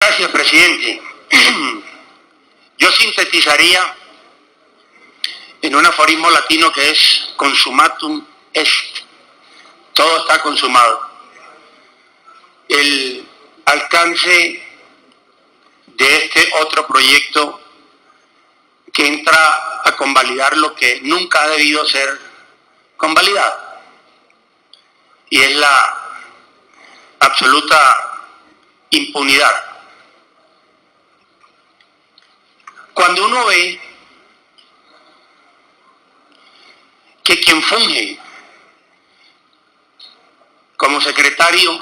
Gracias, presidente. Yo sintetizaría en un aforismo latino que es consumatum est. Todo está consumado. El alcance de este otro proyecto que entra a convalidar lo que nunca ha debido ser convalidado, y es la absoluta impunidad. Cuando uno ve que quien funge como secretario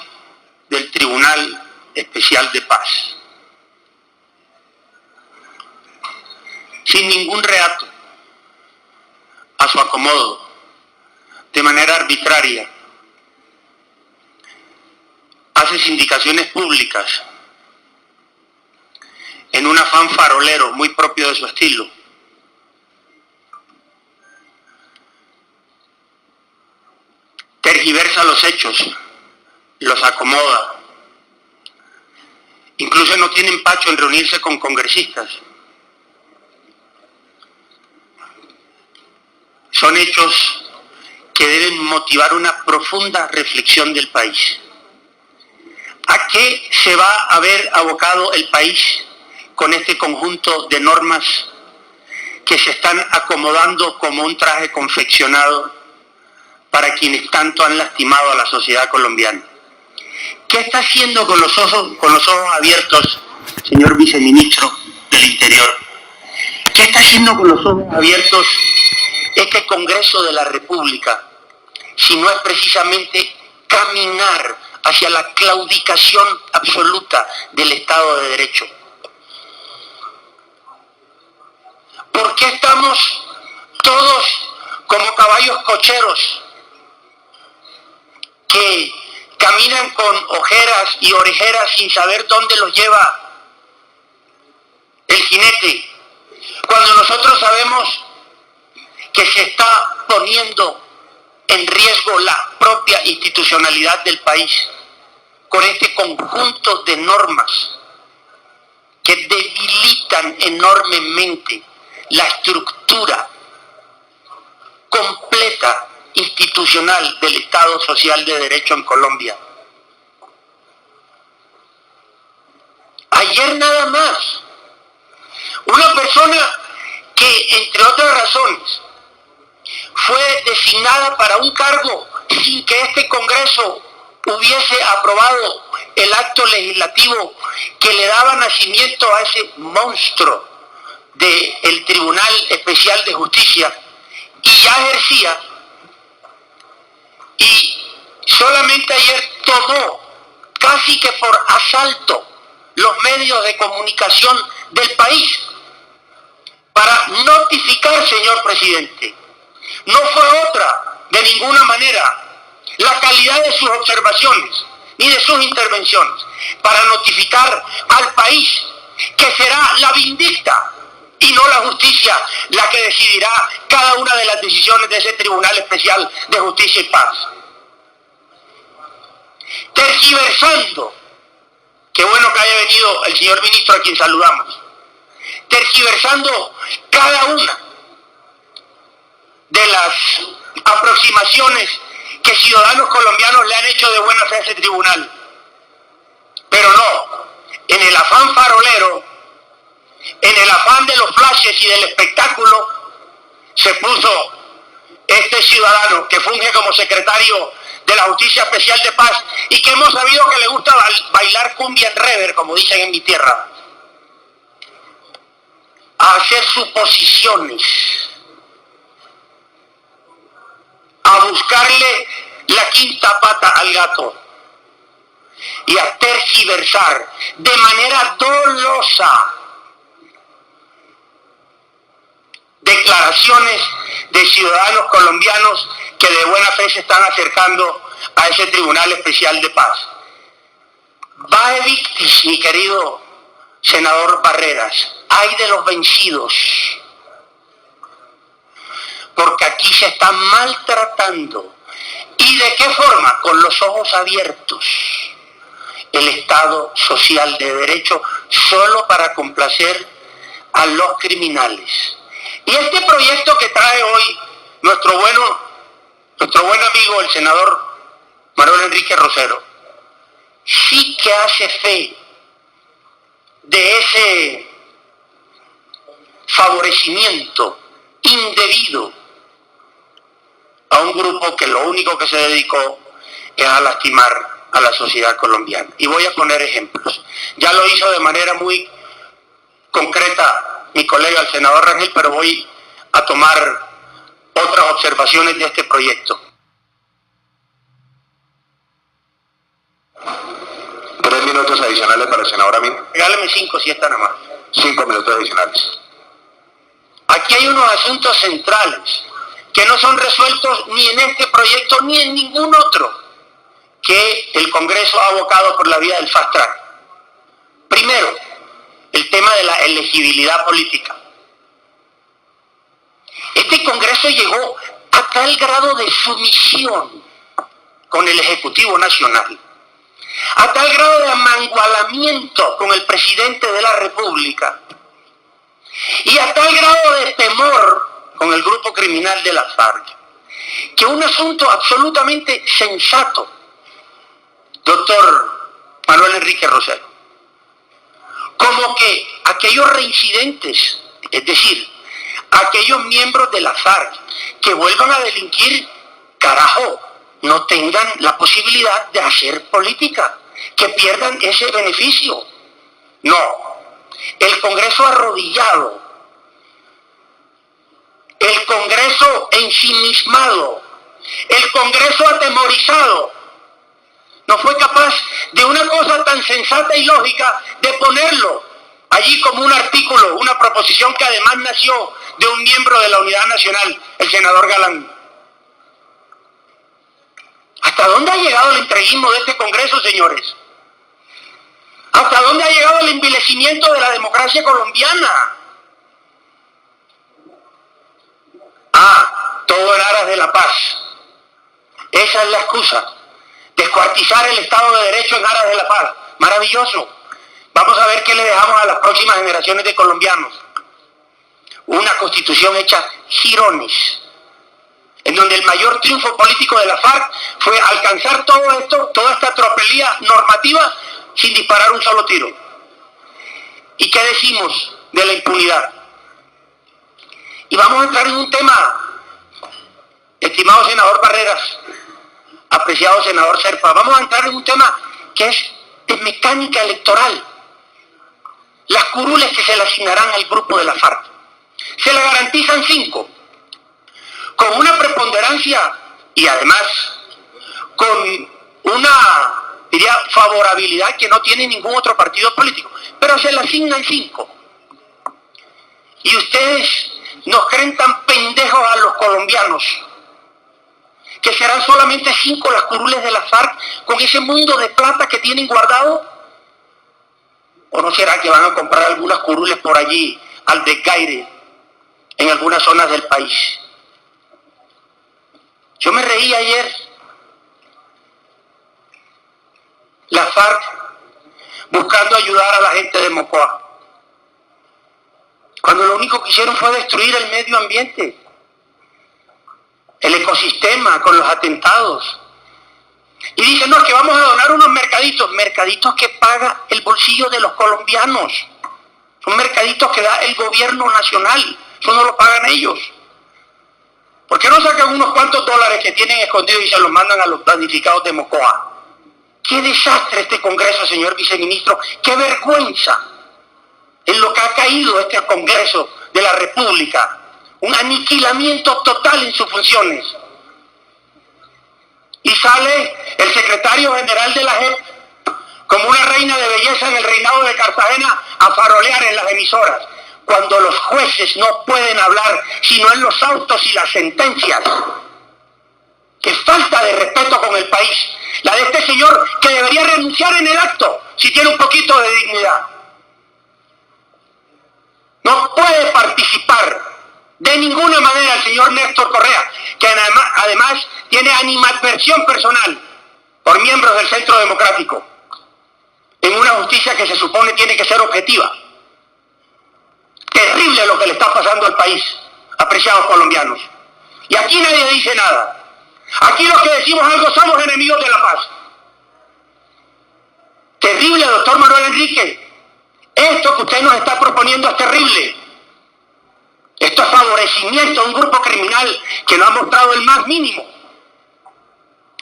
del Tribunal Especial de Paz, sin ningún reato, a su acomodo, de manera arbitraria, hace sindicaciones públicas en un afán farolero muy propio de su estilo, tergiversa los hechos, los acomoda, incluso no tiene empacho en reunirse con congresistas. Son hechos que deben motivar una profunda reflexión del país. ¿A qué se va a haber abocado el país con este conjunto de normas que se están acomodando como un traje confeccionado para quienes tanto han lastimado a la sociedad colombiana? ¿Qué está haciendo con los ojos abiertos, señor viceministro del Interior? ¿Qué está haciendo con los ojos abiertos este Congreso de la República, si no es precisamente caminar hacia la claudicación absoluta del Estado de Derecho? ¿Por qué estamos todos como caballos cocheros que caminan con ojeras y orejeras sin saber dónde los lleva el jinete, cuando nosotros sabemos que se está poniendo en riesgo la propia institucionalidad del país con este conjunto de normas que debilitan enormemente la estructura completa institucional del Estado Social de Derecho en Colombia? Ayer nada más, una persona que, entre otras razones, fue designada para un cargo sin que este Congreso hubiese aprobado el acto legislativo que le daba nacimiento a ese monstruo del Tribunal Especial de Justicia, y ya ejercía, y solamente ayer tomó casi que por asalto los medios de comunicación del país para notificar, señor presidente, no fue otra, de ninguna manera, la calidad de sus observaciones ni de sus intervenciones, para notificar al país que será la vindicta y no la justicia la que decidirá cada una de las decisiones de ese Tribunal Especial de Justicia y Paz. Tergiversando, qué bueno que haya venido el señor ministro, a quien saludamos, tergiversando cada una de las aproximaciones que ciudadanos colombianos le han hecho de buena fe a ese tribunal. Pero no, en el afán farolero, en el afán de los flashes y del espectáculo, se puso este ciudadano que funge como secretario de la Justicia Especial de Paz y que hemos sabido que le gusta bailar cumbia en rever, como dicen en mi tierra, a hacer suposiciones, a buscarle la quinta pata al gato y a tergiversar de manera dolosa declaraciones de ciudadanos colombianos que de buena fe se están acercando a ese Tribunal Especial de Paz. Vae victis, mi querido senador Barreras, ay de los vencidos, porque aquí se está maltratando. ¿Y de qué forma? Con los ojos abiertos el Estado social de derecho solo para complacer a los criminales. Y este proyecto que trae hoy nuestro buen amigo el senador Manuel Enrique Rosero, sí que hace fe de ese favorecimiento indebido a un grupo que lo único que se dedicó es a lastimar a la sociedad colombiana. Y voy a poner ejemplos. Ya lo hizo de manera muy concreta mi colega el senador Rangel, pero voy a tomar otras observaciones de este proyecto. 3 minutos adicionales para el senador Amin. Regáleme 5 si está nada más. 5 minutos adicionales. Aquí hay unos asuntos centrales que no son resueltos ni en este proyecto ni en ningún otro que el Congreso ha abocado por la vía del fast track. Primero, el tema de la elegibilidad política. Este Congreso llegó a tal grado de sumisión con el Ejecutivo Nacional, a tal grado de amangualamiento con el presidente de la República y a tal grado de temor con el grupo criminal de la FARC, que un asunto absolutamente sensato, doctor Manuel Enrique Rosero, como que aquellos reincidentes, es decir, aquellos miembros de la FARC que vuelvan a delinquir, carajo, no tengan la posibilidad de hacer política, que pierdan ese beneficio. No, el Congreso arrodillado, el Congreso ensimismado, el Congreso atemorizado, no fue capaz de una cosa tan sensata y lógica de ponerlo allí como un artículo, una proposición que además nació de un miembro de la Unidad Nacional, el senador Galán. ¿Hasta dónde ha llegado el entreguismo de este Congreso, señores? ¿Hasta dónde ha llegado el envilecimiento de la democracia colombiana? Todo en aras de la paz. Esa es la excusa. Descuartizar el Estado de Derecho en aras de la paz. Maravilloso. Vamos a ver qué le dejamos a las próximas generaciones de colombianos. Una constitución hecha jirones, en donde el mayor triunfo político de la FARC fue alcanzar todo esto, toda esta tropelía normativa sin disparar un solo tiro. ¿Y qué decimos de la impunidad? Y vamos a entrar en un tema, estimado senador Barreras, apreciado senador Serpa, vamos a entrar en un tema que es de mecánica electoral. Las curules que se le asignarán al grupo de la FARC. Se le garantizan 5, con una preponderancia y además con una, diría, favorabilidad que no tiene ningún otro partido político, pero se le asignan 5. Y ustedes nos creen tan pendejos a los colombianos que serán solamente 5 las curules de la FARC con ese mundo de plata que tienen guardado. ¿O no será que van a comprar algunas curules por allí al desgaire en algunas zonas del país? Yo me reí ayer. La FARC buscando ayudar a la gente de Mocoa, cuando lo único que hicieron fue destruir el medio ambiente, el ecosistema con los atentados. Y dicen, no, que vamos a donar unos mercaditos que paga el bolsillo de los colombianos. Son mercaditos que da el gobierno nacional, eso no lo pagan ellos. ¿Por qué no sacan unos cuantos dólares que tienen escondidos y se los mandan a los damnificados de Mocoa? ¡Qué desastre este Congreso, señor viceministro! ¡Qué vergüenza en lo que ha caído este Congreso de la República! Un aniquilamiento total en sus funciones. Y sale el secretario general de la JEP como una reina de belleza en el reinado de Cartagena a farolear en las emisoras, cuando los jueces no pueden hablar sino en los autos y las sentencias. ¡Qué falta de respeto con el país! La de este señor, que debería renunciar en el acto si tiene un poquito de dignidad. No puede participar de ninguna manera el señor Néstor Correa, que además tiene animadversión personal por miembros del Centro Democrático. en una justicia que se supone tiene que ser objetiva. Terrible lo que le está pasando al país, apreciados colombianos. Y aquí nadie dice nada. Aquí los que decimos algo somos enemigos de la paz. Terrible, doctor Manuel Enrique. Esto que usted nos está proponiendo es terrible. Esto es favorecimiento a un grupo criminal que no ha mostrado el más mínimo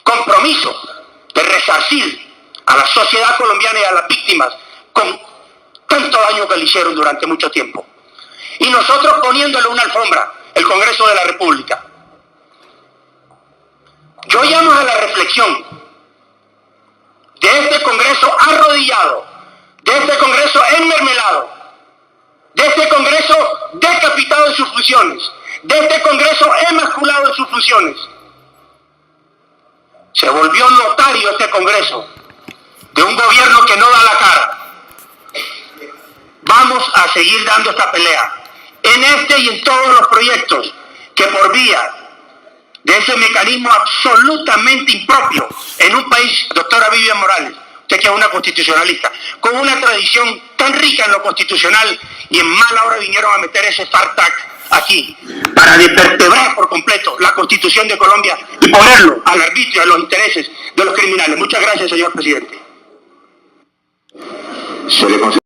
compromiso de resarcir a la sociedad colombiana y a las víctimas con tanto daño que le hicieron durante mucho tiempo. Y nosotros poniéndole una alfombra, el Congreso de la República. Yo llamo a la reflexión de este Congreso arrodillado, de este Congreso enmermelado, de este Congreso decapitado en sus funciones, de este Congreso emasculado en sus funciones. Se volvió notario este Congreso de un gobierno que no da la cara. Vamos a seguir dando esta pelea en este y en todos los proyectos que por vía de ese mecanismo absolutamente impropio en un país, doctora Vivian Morales, usted que es una constitucionalista, con una tradición tan rica en lo constitucional y en mala hora vinieron a meter ese fartac aquí para desvertebrar por completo la Constitución de Colombia y ponerlo al arbitrio de los intereses de los criminales. Muchas gracias, señor presidente.